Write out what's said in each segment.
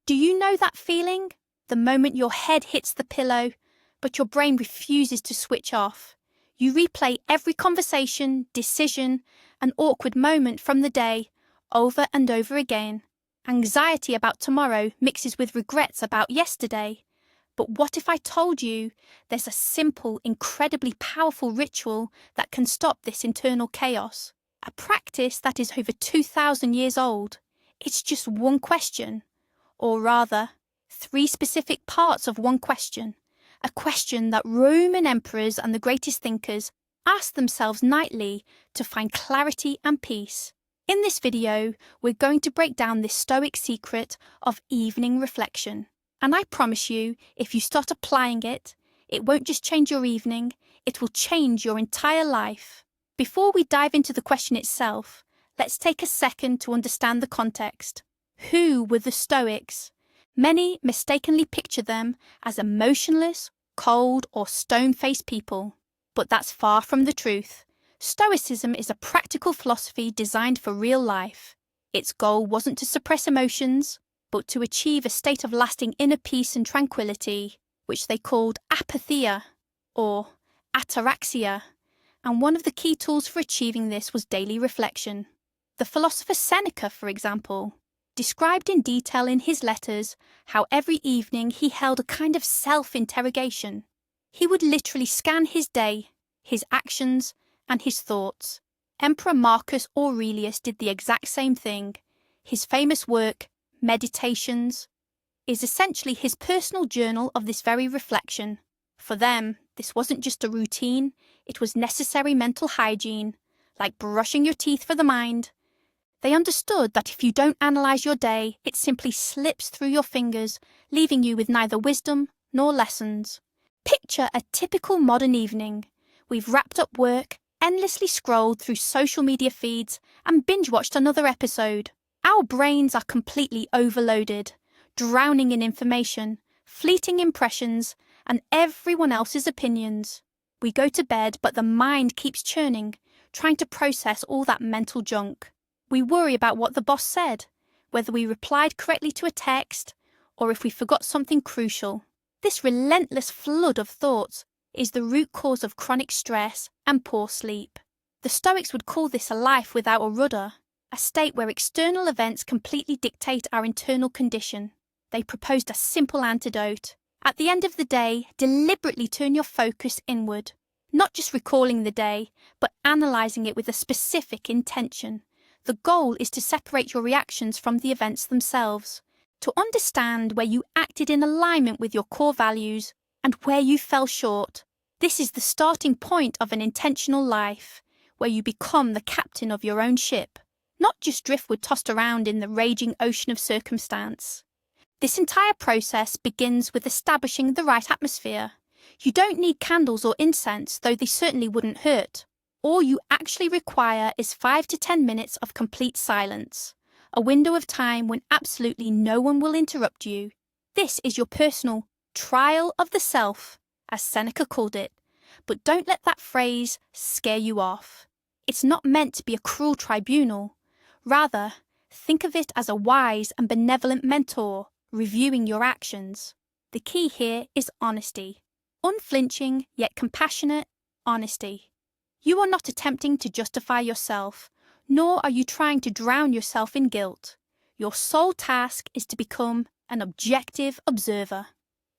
Do you know that feeling? The moment your head hits the pillow, but your brain refuses to switch off. You replay every conversation, decision, and awkward moment from the day over and over again. Anxiety about tomorrow mixes with regrets about yesterday. But what if I told you there's a simple, incredibly powerful ritual that can stop this internal chaos? A practice that is over 2,000 years old. It's just one question, or rather, three specific parts of one question. A question that Roman emperors and the greatest thinkers asked themselves nightly to find clarity and peace. In this video, we're going to break down this Stoic secret of evening reflection. And I promise you, if you start applying it, it won't just change your evening, it will change your entire life. Before we dive into the question itself, let's take a second to understand the context. Who were the Stoics? Many mistakenly picture them as emotionless, cold, or stone-faced people. But that's far from the truth. Stoicism is a practical philosophy designed for real life. Its goal wasn't to suppress emotions, but to achieve a state of lasting inner peace and tranquility, which they called apatheia, or ataraxia, and one of the key tools for achieving this was daily reflection. The philosopher Seneca, for example, described in detail in his letters how every evening he held a kind of self-interrogation. He would literally scan his day, his actions, and his thoughts. Emperor Marcus Aurelius did the exact same thing. His famous work, Meditations, is essentially his personal journal of this very reflection. For them, this wasn't just a routine, it was necessary mental hygiene, like brushing your teeth for the mind. They understood that if you don't analyze your day, it simply slips through your fingers, leaving you with neither wisdom nor lessons. Picture a typical modern evening. We've wrapped up work, endlessly scrolled through social media feeds, and binge-watched another episode. Our brains are completely overloaded, drowning in information, fleeting impressions, and everyone else's opinions. We go to bed, but the mind keeps churning, trying to process all that mental junk. We worry about what the boss said, whether we replied correctly to a text, or if we forgot something crucial. This relentless flood of thoughts is the root cause of chronic stress and poor sleep. The Stoics would call this a life without a rudder, a state where external events completely dictate our internal condition. They proposed a simple antidote. At the end of the day, deliberately turn your focus inward, not just recalling the day, but analysing it with a specific intention. The goal is to separate your reactions from the events themselves, to understand where you acted in alignment with your core values and where you fell short. This is the starting point of an intentional life, where you become the captain of your own ship, not just driftwood tossed around in the raging ocean of circumstance. This entire process begins with establishing the right atmosphere. You don't need candles or incense, though they certainly wouldn't hurt. All you actually require is 5 to 10 minutes of complete silence, a window of time when absolutely no one will interrupt you. This is your personal trial of the self, as Seneca called it, but don't let that phrase scare you off. It's not meant to be a cruel tribunal. Rather, think of it as a wise and benevolent mentor reviewing your actions. The key here is honesty. Unflinching yet compassionate honesty. You are not attempting to justify yourself, nor are you trying to drown yourself in guilt. Your sole task is to become an objective observer.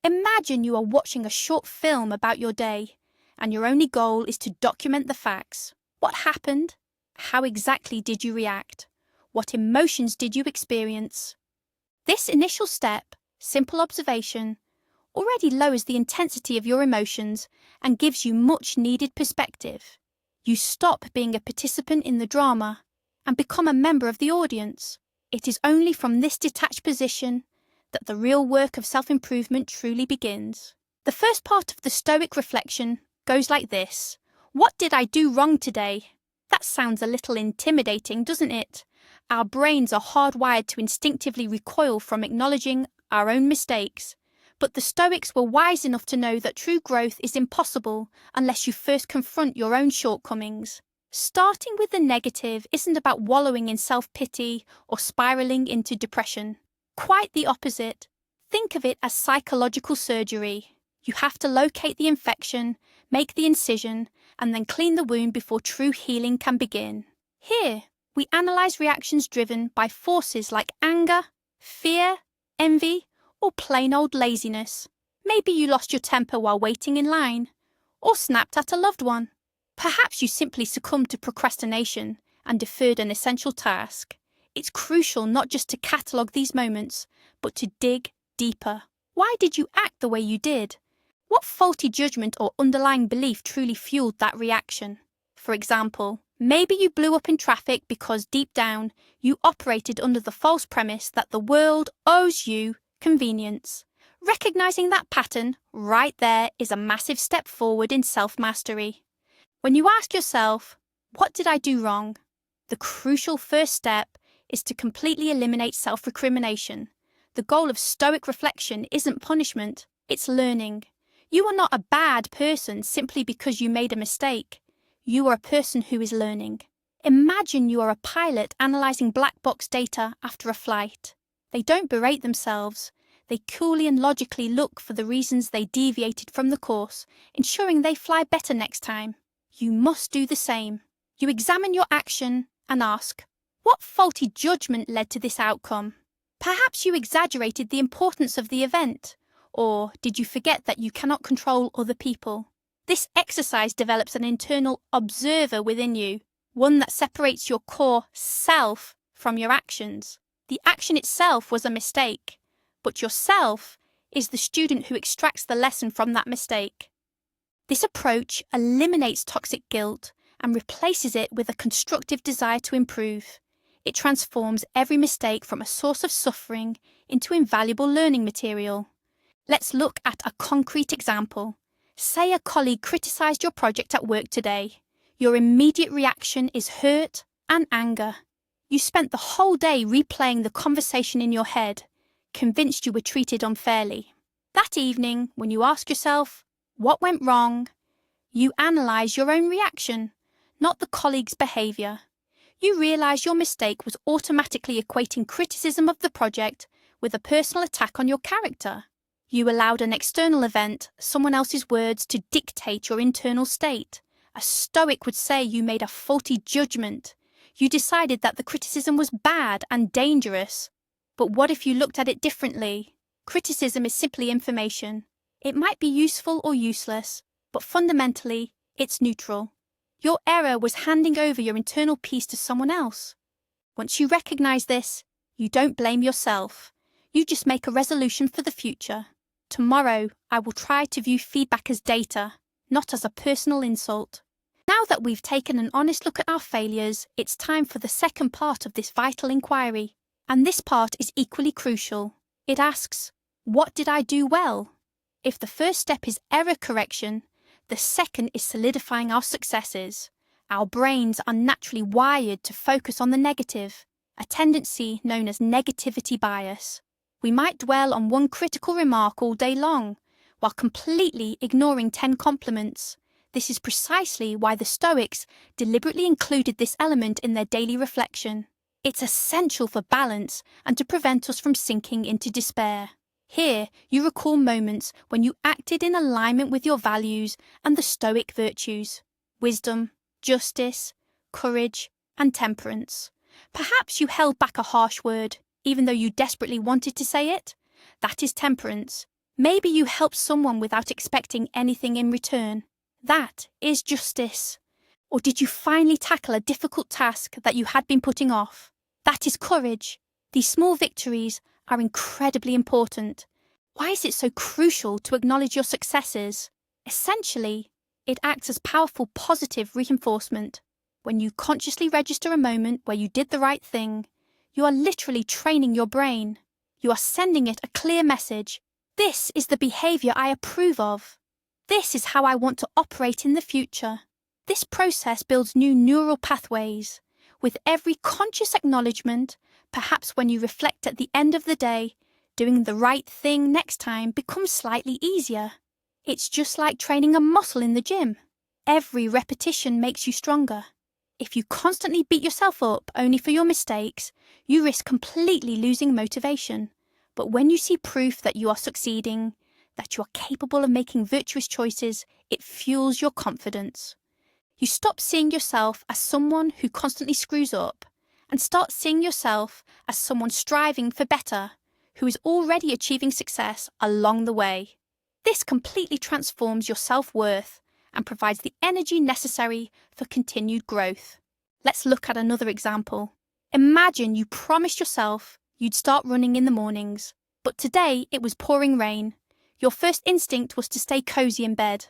Imagine you are watching a short film about your day, and your only goal is to document the facts. What happened? How exactly did you react? What emotions did you experience? This initial step, simple observation, already lowers the intensity of your emotions and gives you much needed perspective. You stop being a participant in the drama and become a member of the audience. It is only from this detached position that the real work of self-improvement truly begins. The first part of the Stoic reflection goes like this. What did I do wrong today? That sounds a little intimidating, doesn't it? Our brains are hardwired to instinctively recoil from acknowledging our own mistakes. But the Stoics were wise enough to know that true growth is impossible unless you first confront your own shortcomings. Starting with the negative isn't about wallowing in self-pity or spiraling into depression. Quite the opposite. Think of it as psychological surgery. You have to locate the infection, make the incision, and then clean the wound before true healing can begin. Here, we analyze reactions driven by forces like anger, fear, envy, or plain old laziness. Maybe you lost your temper while waiting in line, or snapped at a loved one. Perhaps you simply succumbed to procrastination and deferred an essential task. It's crucial not just to catalogue these moments, but to dig deeper. Why did you act the way you did? What faulty judgment or underlying belief truly fueled that reaction? For example, maybe you blew up in traffic because deep down you operated under the false premise that the world owes you convenience. Recognizing that pattern right there is a massive step forward in self-mastery. When you ask yourself, what did I do wrong? The crucial first step is to completely eliminate self-recrimination. The goal of Stoic reflection isn't punishment, it's learning. You are not a bad person simply because you made a mistake. You are a person who is learning. Imagine you are a pilot analysing black box data after a flight. They don't berate themselves. They coolly and logically look for the reasons they deviated from the course, ensuring they fly better next time. You must do the same. You examine your action and ask, what faulty judgment led to this outcome? Perhaps you exaggerated the importance of the event, or did you forget that you cannot control other people? This exercise develops an internal observer within you, one that separates your core self from your actions. The action itself was a mistake, but yourself is the student who extracts the lesson from that mistake. This approach eliminates toxic guilt and replaces it with a constructive desire to improve. It transforms every mistake from a source of suffering into invaluable learning material. Let's look at a concrete example. Say a colleague criticised your project at work today. Your immediate reaction is hurt and anger. You spent the whole day replaying the conversation in your head, convinced you were treated unfairly. That evening, when you ask yourself, what went wrong? You analyse your own reaction, not the colleague's behaviour. You realise your mistake was automatically equating criticism of the project with a personal attack on your character. You allowed an external event, someone else's words, to dictate your internal state. A Stoic would say you made a faulty judgment. You decided that the criticism was bad and dangerous. But what if you looked at it differently? Criticism is simply information. It might be useful or useless, but fundamentally, it's neutral. Your error was handing over your internal peace to someone else. Once you recognise this, you don't blame yourself. You just make a resolution for the future. Tomorrow, I will try to view feedback as data, not as a personal insult. Now that we've taken an honest look at our failures, it's time for the second part of this vital inquiry. And this part is equally crucial. It asks, what did I do well? If the first step is error correction, the second is solidifying our successes. Our brains are naturally wired to focus on the negative, a tendency known as negativity bias. We might dwell on one critical remark all day long, while completely ignoring 10 compliments. This is precisely why the Stoics deliberately included this element in their daily reflection. It's essential for balance and to prevent us from sinking into despair. Here, you recall moments when you acted in alignment with your values and the Stoic virtues: wisdom, justice, courage, and temperance. Perhaps you held back a harsh word, even though you desperately wanted to say it. That is temperance. Maybe you helped someone without expecting anything in return. That is justice. Or did you finally tackle a difficult task that you had been putting off? That is courage. These small victories are incredibly important. Why is it so crucial to acknowledge your successes? Essentially, it acts as powerful positive reinforcement. When you consciously register a moment where you did the right thing, you are literally training your brain. You are sending it a clear message. This is the behaviour I approve of. This is how I want to operate in the future. This process builds new neural pathways. With every conscious acknowledgement, perhaps when you reflect at the end of the day, doing the right thing next time becomes slightly easier. It's just like training a muscle in the gym. Every repetition makes you stronger. If you constantly beat yourself up only for your mistakes, you risk completely losing motivation. But when you see proof that you are succeeding, that you are capable of making virtuous choices, it fuels your confidence. You stop seeing yourself as someone who constantly screws up and start seeing yourself as someone striving for better, who is already achieving success along the way. This completely transforms your self-worth and provides the energy necessary for continued growth. Let's look at another example. Imagine you promised yourself you'd start running in the mornings, but today it was pouring rain. Your first instinct was to stay cozy in bed,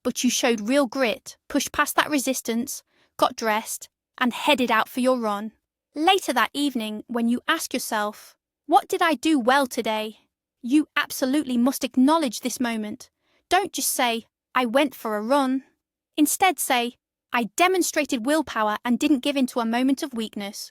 but you showed real grit, pushed past that resistance, got dressed, and headed out for your run. Later that evening, when you ask yourself, "What did I do well today?" you absolutely must acknowledge this moment. Don't just say, "I went for a run." Instead say, "I demonstrated willpower and didn't give in to a moment of weakness."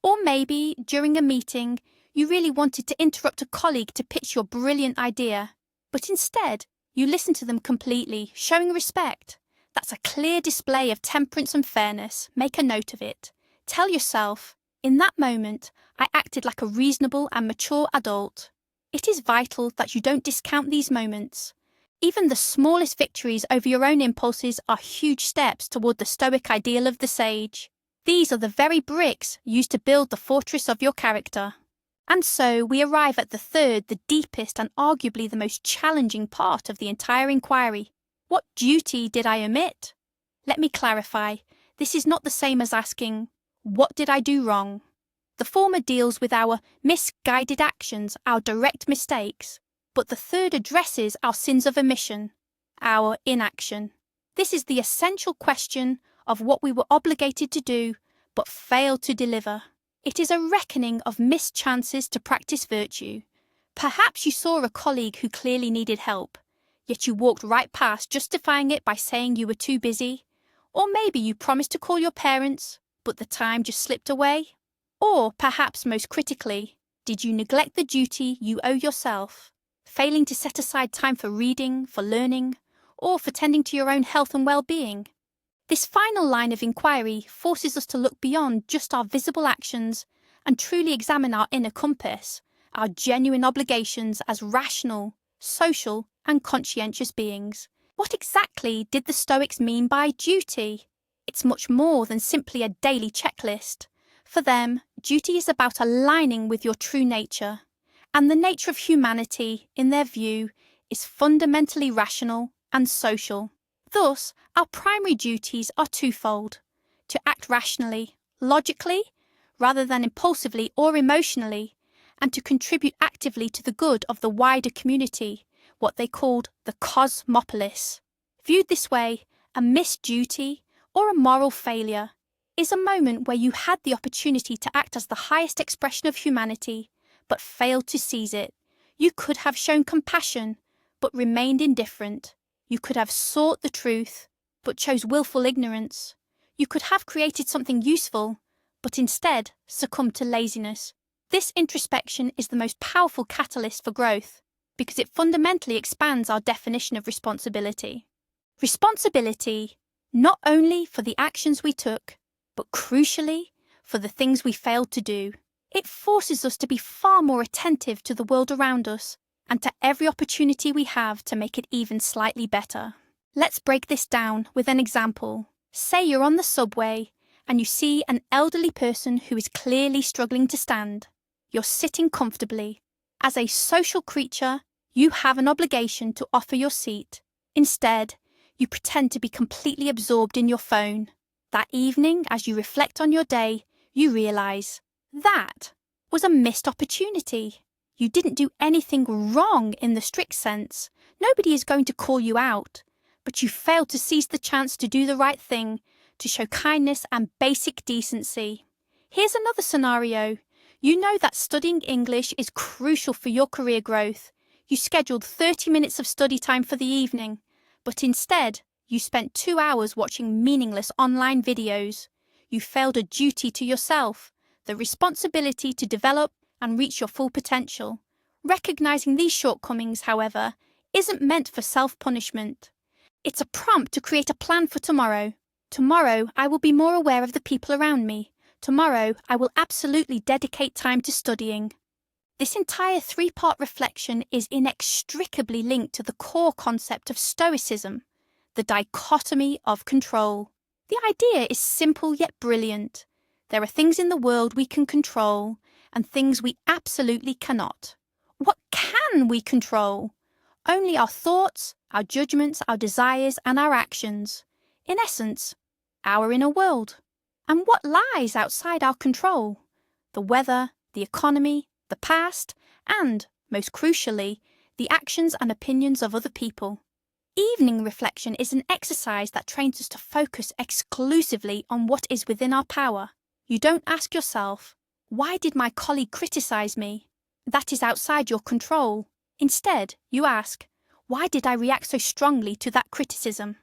Or maybe, during a meeting, you really wanted to interrupt a colleague to pitch your brilliant idea, but instead, you listened to them completely, showing respect. That's a clear display of temperance and fairness. Make a note of it. Tell yourself, "In that moment, I acted like a reasonable and mature adult." It is vital that you don't discount these moments. Even the smallest victories over your own impulses are huge steps toward the Stoic ideal of the sage. These are the very bricks used to build the fortress of your character. And so we arrive at the third, the deepest and arguably the most challenging part of the entire inquiry. What duty did I omit? Let me clarify. This is not the same as asking, "What did I do wrong?" The former deals with our misguided actions, our direct mistakes, but the third addresses our sins of omission, our inaction. This is the essential question of what we were obligated to do, but failed to deliver. It is a reckoning of missed chances to practice virtue. Perhaps you saw a colleague who clearly needed help, yet you walked right past, justifying it by saying you were too busy. Or maybe you promised to call your parents, but the time just slipped away. Or, perhaps most critically, did you neglect the duty you owe yourself, failing to set aside time for reading, for learning, or for tending to your own health and well-being? This final line of inquiry forces us to look beyond just our visible actions and truly examine our inner compass, our genuine obligations as rational, social, and conscientious beings. What exactly did the Stoics mean by duty? It's much more than simply a daily checklist. For them, duty is about aligning with your true nature, and the nature of humanity, in their view, is fundamentally rational and social. Thus, our primary duties are twofold: to act rationally, logically, rather than impulsively or emotionally, and to contribute actively to the good of the wider community, what they called the cosmopolis. Viewed this way, a missed duty, or a moral failure, is a moment where you had the opportunity to act as the highest expression of humanity, but failed to seize it. You could have shown compassion, but remained indifferent. You could have sought the truth, but chose willful ignorance. You could have created something useful, but instead succumbed to laziness. This introspection is the most powerful catalyst for growth, because it fundamentally expands our definition of responsibility. Responsibility, not only for the actions we took, but crucially, for the things we failed to do. It forces us to be far more attentive to the world around us and to every opportunity we have to make it even slightly better. Let's break this down with an example. Say you're on the subway and you see an elderly person who is clearly struggling to stand. You're sitting comfortably. As a social creature, you have an obligation to offer your seat. Instead, you pretend to be completely absorbed in your phone. That evening, as you reflect on your day, you realize that was a missed opportunity. You didn't do anything wrong in the strict sense. Nobody is going to call you out. But you failed to seize the chance to do the right thing, to show kindness and basic decency. Here's another scenario. You know that studying English is crucial for your career growth. You scheduled 30 minutes of study time for the evening, but instead, you spent 2 hours watching meaningless online videos. You failed a duty to yourself, the responsibility to develop and reach your full potential. Recognizing these shortcomings, however, isn't meant for self-punishment. It's a prompt to create a plan for tomorrow. Tomorrow, I will be more aware of the people around me. Tomorrow, I will absolutely dedicate time to studying. This entire three-part reflection is inextricably linked to the core concept of Stoicism, the dichotomy of control. The idea is simple yet brilliant. There are things in the world we can control and things we absolutely cannot. What can we control? Only our thoughts, our judgments, our desires, and our actions. In essence, our inner world. And what lies outside our control? The weather, the economy, the past, and, most crucially, the actions and opinions of other people. Evening reflection is an exercise that trains us to focus exclusively on what is within our power. You don't ask yourself, why did my colleague criticize me? That is outside your control. Instead, you ask, why did I react so strongly to that criticism?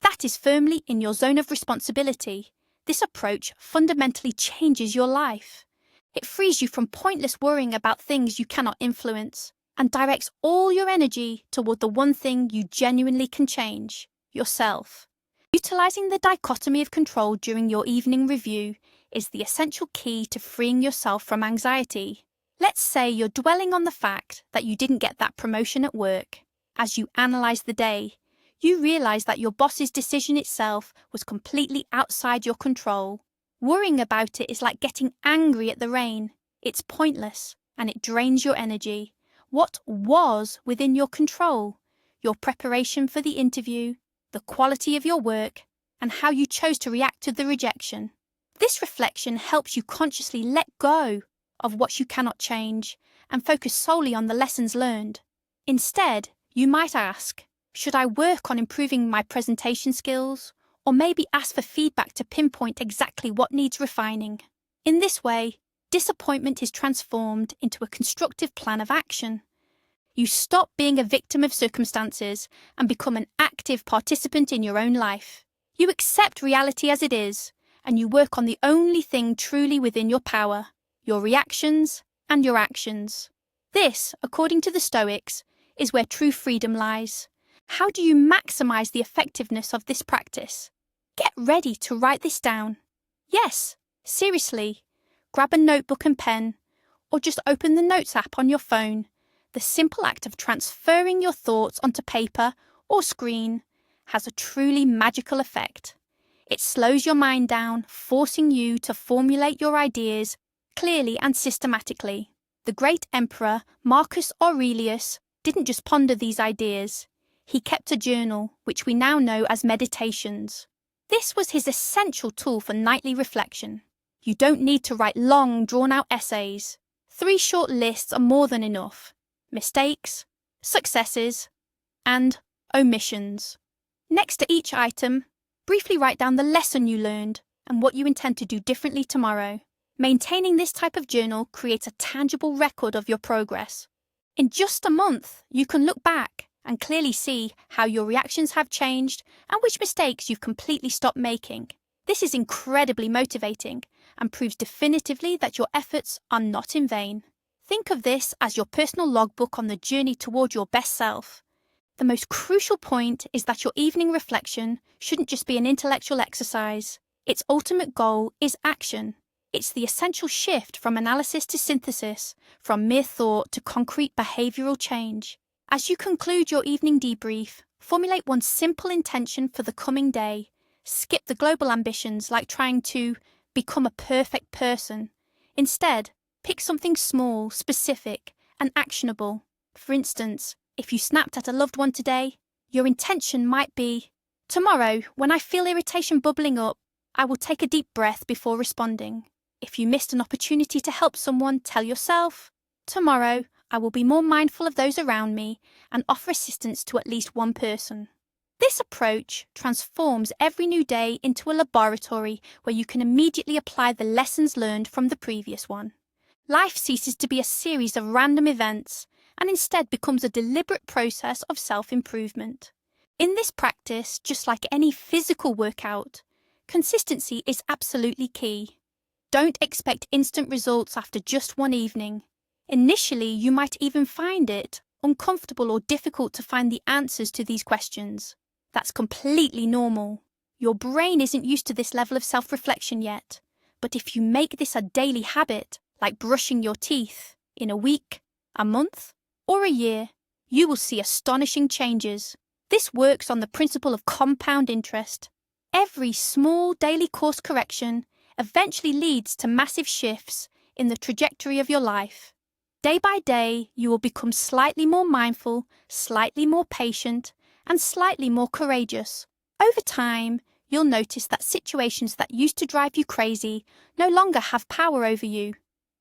That is firmly in your zone of responsibility. This approach fundamentally changes your life. It frees you from pointless worrying about things you cannot influence and directs all your energy toward the one thing you genuinely can change, yourself. Utilizing the dichotomy of control during your evening review is the essential key to freeing yourself from anxiety. Let's say you're dwelling on the fact that you didn't get that promotion at work. As you analyze the day, you realize that your boss's decision itself was completely outside your control. Worrying about it is like getting angry at the rain. It's pointless, and it drains your energy. What was within your control? Your preparation for the interview, the quality of your work, and how you chose to react to the rejection. This reflection helps you consciously let go of what you cannot change and focus solely on the lessons learned. Instead, you might ask, should I work on improving my presentation skills? Or maybe ask for feedback to pinpoint exactly what needs refining. In this way, disappointment is transformed into a constructive plan of action. You stop being a victim of circumstances and become an active participant in your own life. You accept reality as it is, and you work on the only thing truly within your power, your reactions and your actions. This, according to the Stoics, is where true freedom lies. How do you maximize the effectiveness of this practice? Get ready to write this down. Yes, seriously. Grab a notebook and pen, or just open the Notes app on your phone. The simple act of transferring your thoughts onto paper or screen has a truly magical effect. It slows your mind down, forcing you to formulate your ideas clearly and systematically. The great emperor Marcus Aurelius didn't just ponder these ideas. He kept a journal, which we now know as meditations. This was his essential tool for nightly reflection. You don't need to write long, drawn-out essays. 3 short lists are more than enough. Mistakes, successes, and omissions. Next to each item, briefly write down the lesson you learned and what you intend to do differently tomorrow. Maintaining this type of journal creates a tangible record of your progress. In just a month, you can look back and clearly see how your reactions have changed and which mistakes you've completely stopped making. This is incredibly motivating and proves definitively that your efforts are not in vain. Think of this as your personal logbook on the journey toward your best self. The most crucial point is that your evening reflection shouldn't just be an intellectual exercise. Its ultimate goal is action. It's the essential shift from analysis to synthesis, from mere thought to concrete behavioral change. As you conclude your evening debrief, formulate one simple intention for the coming day. Skip the global ambitions like trying to become a perfect person. Instead, pick something small, specific, and actionable. For instance, if you snapped at a loved one today, your intention might be, tomorrow, when I feel irritation bubbling up, I will take a deep breath before responding. If you missed an opportunity to help someone, tell yourself, tomorrow, I will be more mindful of those around me and offer assistance to at least one person. This approach transforms every new day into a laboratory where you can immediately apply the lessons learned from the previous one. Life ceases to be a series of random events and instead becomes a deliberate process of self-improvement. In this practice, just like any physical workout, consistency is absolutely key. Don't expect instant results after just one evening. Initially, you might even find it uncomfortable or difficult to find the answers to these questions. That's completely normal. Your brain isn't used to this level of self-reflection yet. But if you make this a daily habit, like brushing your teeth, In a week, a month, or a year, you will see astonishing changes. This works on the principle of compound interest. Every small daily course correction eventually leads to massive shifts in the trajectory of your life. Day by day, you will become slightly more mindful, slightly more patient, and slightly more courageous. Over time, you'll notice that situations that used to drive you crazy no longer have power over you.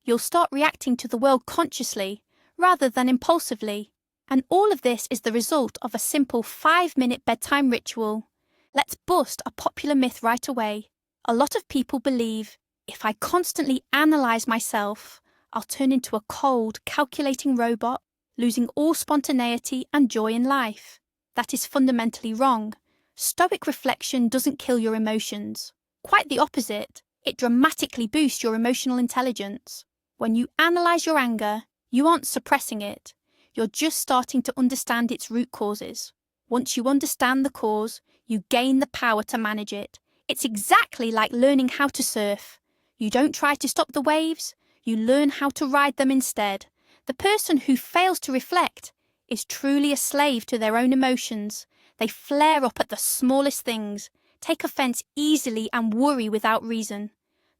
You'll start reacting to the world consciously, rather than impulsively. And all of this is the result of a simple 5-minute bedtime ritual. Let's bust a popular myth right away. A lot of people believe, if I constantly analyze myself, I'll turn into a cold, calculating robot, losing all spontaneity and joy in life. That is fundamentally wrong. Stoic reflection doesn't kill your emotions. Quite the opposite. It dramatically boosts your emotional intelligence. When you analyze your anger, you aren't suppressing it. You're just starting to understand its root causes. Once you understand the cause, you gain the power to manage it. It's exactly like learning how to surf. You don't try to stop the waves, you learn how to ride them instead. The person who fails to reflect is truly a slave to their own emotions. They flare up at the smallest things, take offense easily and worry without reason.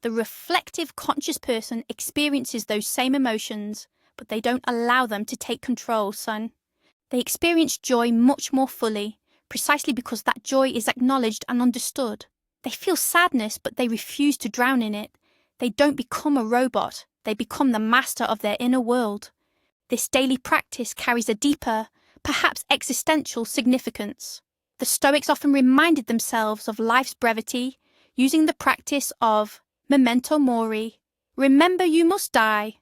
The reflective, conscious person experiences those same emotions, but they don't allow them to take control, son. They experience joy much more fully, precisely because that joy is acknowledged and understood. They feel sadness, but they refuse to drown in it. They don't become a robot, they become the master of their inner world. This daily practice carries a deeper, perhaps existential significance. The Stoics often reminded themselves of life's brevity, using the practice of memento mori, remember you must die.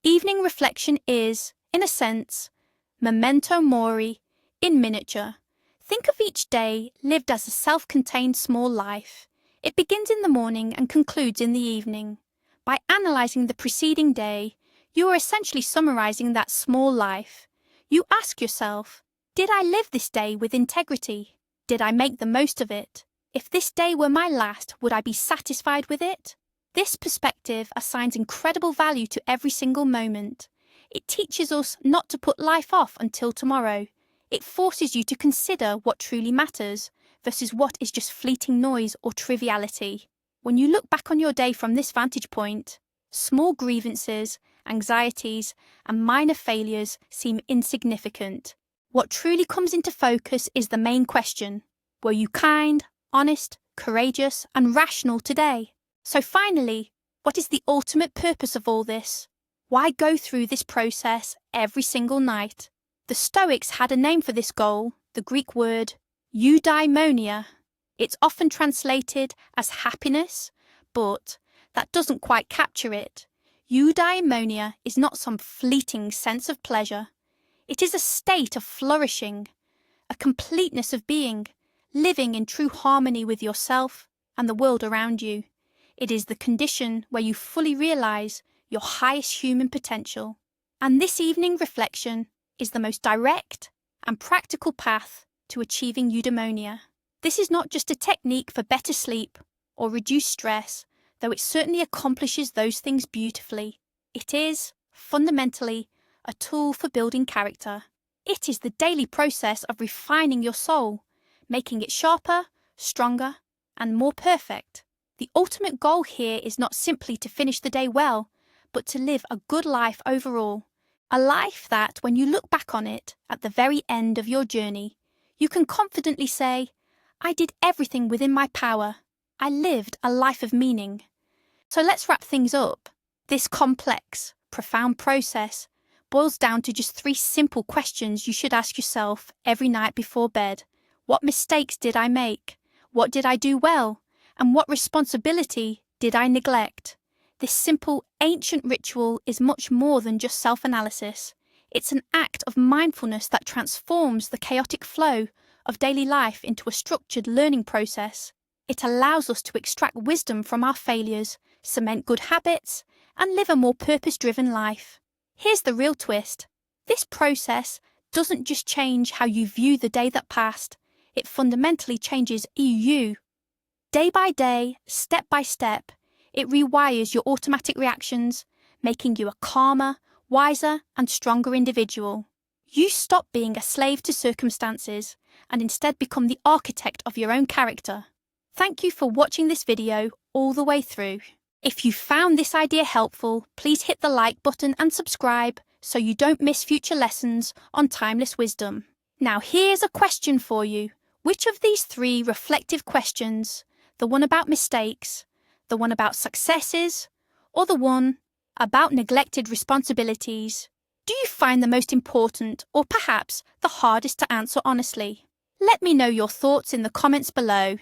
Evening reflection is, in a sense, memento mori in miniature. Think of each day lived as a self-contained small life. It begins in the morning and concludes in the evening. By analysing the preceding day, you are essentially summarising that small life. You ask yourself, did I live this day with integrity? Did I make the most of it? If this day were my last, would I be satisfied with it? This perspective assigns incredible value to every single moment. It teaches us not to put life off until tomorrow. It forces you to consider what truly matters versus what is just fleeting noise or triviality. When you look back on your day from this vantage point, small grievances, anxieties, and minor failures seem insignificant. What truly comes into focus is the main question. Were you kind, honest, courageous, and rational today? So finally, what is the ultimate purpose of all this? Why go through this process every single night? The Stoics had a name for this goal, the Greek word eudaimonia. It's often translated as happiness, but that doesn't quite capture it. Eudaimonia is not some fleeting sense of pleasure. It is a state of flourishing, a completeness of being, living in true harmony with yourself and the world around you. It is the condition where you fully realise your highest human potential. And this evening reflection is the most direct and practical path to achieving eudaimonia. This is not just a technique for better sleep or reduced stress, though it certainly accomplishes those things beautifully. It is, fundamentally, a tool for building character. It is the daily process of refining your soul, making it sharper, stronger, and more perfect. The ultimate goal here is not simply to finish the day well, but to live a good life overall. A life that, when you look back on it at the very end of your journey, you can confidently say, I did everything within my power. I lived a life of meaning. So let's wrap things up. This complex, profound process boils down to just 3 simple questions you should ask yourself every night before bed. What mistakes did I make? What did I do well? And what responsibility did I neglect? This simple, ancient ritual is much more than just self-analysis. It's an act of mindfulness that transforms the chaotic flow of daily life into a structured learning process. It allows us to extract wisdom from our failures, cement good habits, and live a more purpose-driven life. Here's the real twist. This process doesn't just change how you view the day that passed, it fundamentally changes you. Day by day, step by step, it rewires your automatic reactions, making you a calmer, wiser, and stronger individual. You stop being a slave to circumstances and instead become the architect of your own character. Thank you for watching this video all the way through. If you found this idea helpful, please hit the like button and subscribe so you don't miss future lessons on timeless wisdom. Now here's a question for you. Which of these 3 reflective questions, the one about mistakes, the one about successes, or the one about neglected responsibilities, do you find the most important or perhaps the hardest to answer honestly? Let me know your thoughts in the comments below.